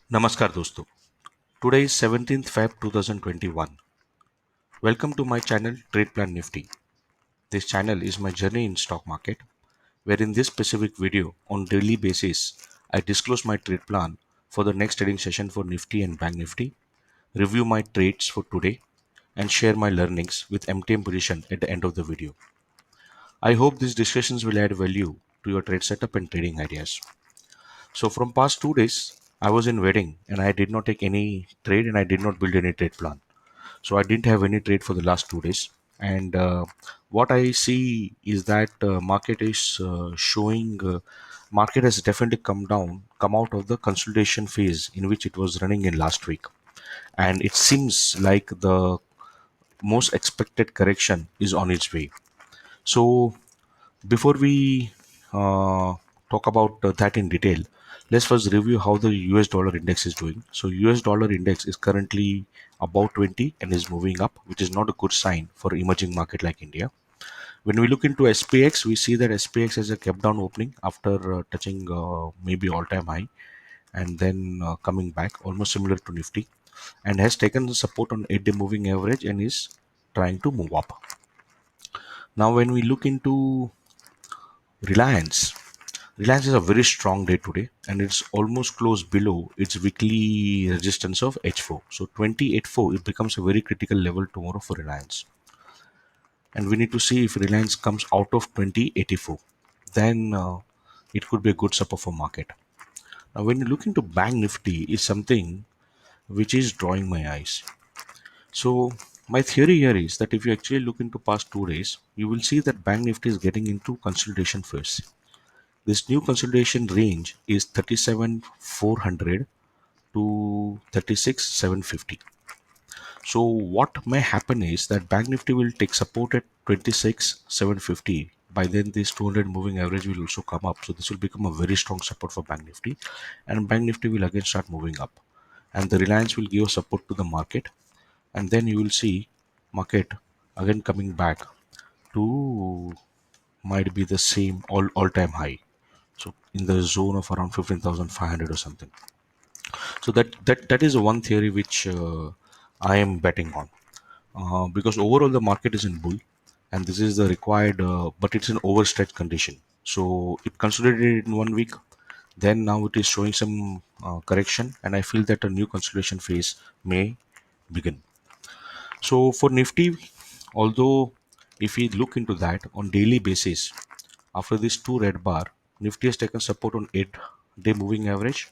Namaskar दोस्तों. Today is 17th Feb 2021. Welcome to my channel Trade Plan Nifty. This channel is my journey in stock market, where in this specific video on daily basis I disclose my trade plan for the next trading session for Nifty and Bank Nifty, review my trades for today, and share my learnings with MTM position at the end of the video. I hope these discussions will add value to your trade setup and trading ideas. So from past 2 days, I was in wedding and I did not take any trade and I did not build any trade plan. So I didn't have any trade for the last 2 days. And what I see is that market is showing market has definitely come out of the consolidation phase in which it was running in last week. And it seems like the most expected correction is on its way. So before we talk about that in detail, let's first review how the US dollar index is doing. So US dollar index is currently about 20 and is moving up, which is not a good sign for emerging market like India. When we look into SPX, we see that SPX has a kept down opening after touching maybe all-time high and then coming back almost similar to Nifty, and has taken the support on 8-day moving average and is trying to move up. Now when we look into Reliance, Reliance is a very strong day today and it's almost close below its weekly resistance of H4. So 28.4, it becomes a very critical level tomorrow for Reliance. And we need to see if Reliance comes out of 2084. Then it could be a good support for market. Now when you look into Bank Nifty is something which is drawing my eyes. So my theory here is that if you actually look into past 2 days, you will see that Bank Nifty is getting into consolidation phase. This new consolidation range is 37,400 to 36,750. So what may happen is that Bank Nifty will take support at 26,750. By then this 200 moving average will also come up. So this will become a very strong support for Bank Nifty, and Bank Nifty will again start moving up. And the Reliance will give support to the market, and then you will see market again coming back to might be the same all-time high, so in the zone of around 15,500 or something. So that is one theory which I am betting on, because overall the market is in bull and this is the required, but it's an overstretched condition. So it consolidated in 1 week, then now it is showing some correction, and I feel that a new consolidation phase may begin. So for Nifty, although if we look into that on daily basis, after this two red bar, Nifty has taken support on 8-day moving average,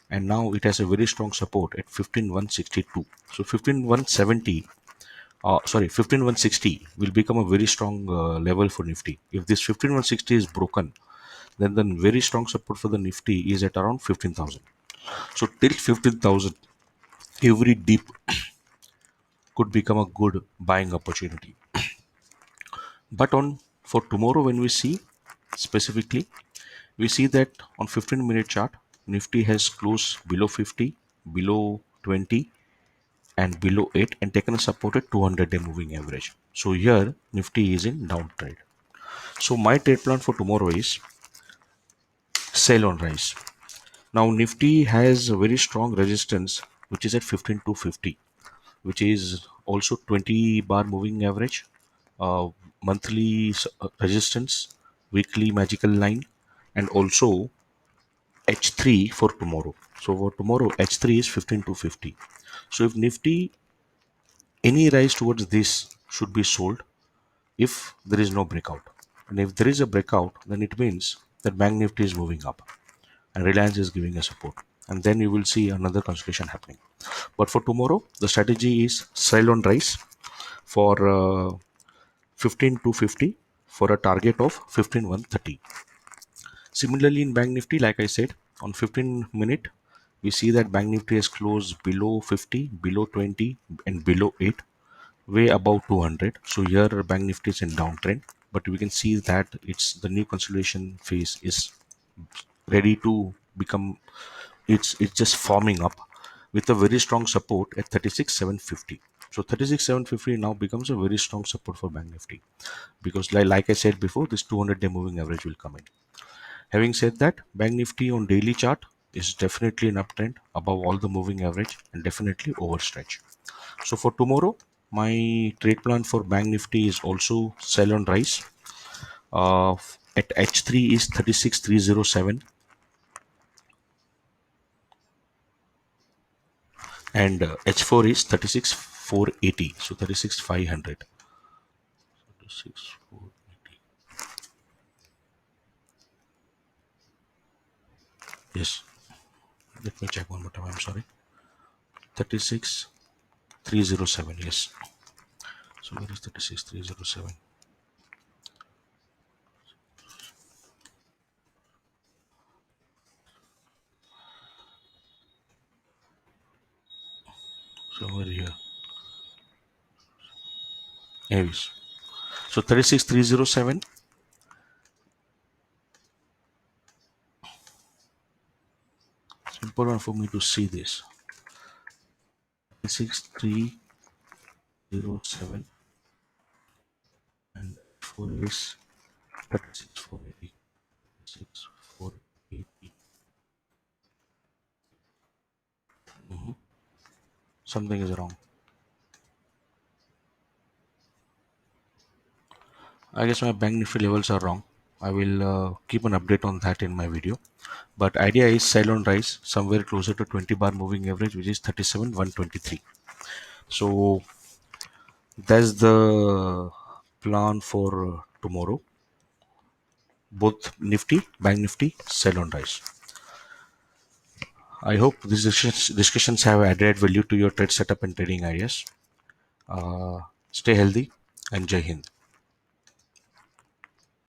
and now it has a very strong support at 15,162. So 15,170, 15,160 will become a very strong level for Nifty. If this 15,160 is broken, then the very strong support for the Nifty is at around 15,000. So till 15,000, every dip could become a good buying opportunity. But on for tomorrow, when we see specifically, we see that on 15-minute chart, Nifty has closed below 50, below 20, and below 8, and taken a supported 200-day moving average. So here Nifty is in downtrend. So my trade plan for tomorrow is sell on rise. Now Nifty has a very strong resistance which is at 15,250, which is also 20 bar moving average, monthly resistance, weekly magical line, and also H3 for tomorrow. So for tomorrow, H3 is 15,250. So if Nifty any rise towards this should be sold if there is no breakout. And if there is a breakout, then it means that Bank Nifty is moving up and Reliance is giving a support. And then you will see another consolidation happening. But for tomorrow, the strategy is sell on rise for 15,250 for a target of 15,130. Similarly, in Bank Nifty, like I said, on 15-minute, we see that Bank Nifty has closed below 50, below 20, and below 8, way above 200. So here Bank Nifty is in downtrend, but we can see that it's the new consolidation phase is ready to become. It's just forming up with a very strong support at 36,750. So 36,750 now becomes a very strong support for Bank Nifty, because like I said before, this 200-day moving average will come in. Having said that, Bank Nifty on daily chart, is definitely an uptrend above all the moving average and definitely overstretch. So for tomorrow, my trade plan for Bank Nifty is also sell on rise. At H3 is 36307 and H4 is 36480. So 36500. 36480. Yes. Let me check one more time. I'm sorry. 36307. Yes. So where is 36307? So over here. Anyways. So 36307. It's important for me to see this. 36307 and 4 is 36480. 6480. Something is wrong. I guess my bank nifty levels are wrong. I will keep an update on that in my video. But idea is sell on rise somewhere closer to 20 bar moving average, which is 37,123. So that's the plan for tomorrow. Both Nifty, Bank Nifty, sell on rise. I hope these discussions have added value to your trade setup and trading ideas. Stay healthy and Jai Hind.